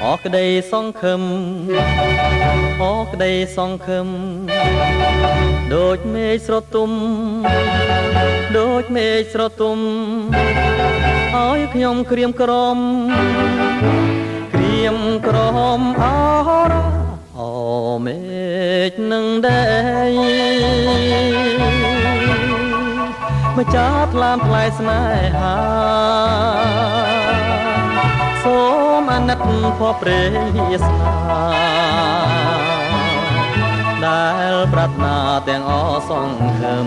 អក្តីសង្ឃឹមអក្តីសង្ឃឹមដូចមេឃស្រទុំដូចមេឃស្រទុំឲ្យខ្ញុំក្រៀមក្រំក្រៀមក្រំអរអូមេឃនឹងដែរម្ចាស់ថ្លាមថ្លៃស្នេហាសូមអាណិតភ័ព្វព្រេវាសនាដែលប្រាថ្នាទាំងអសង្ឃឹម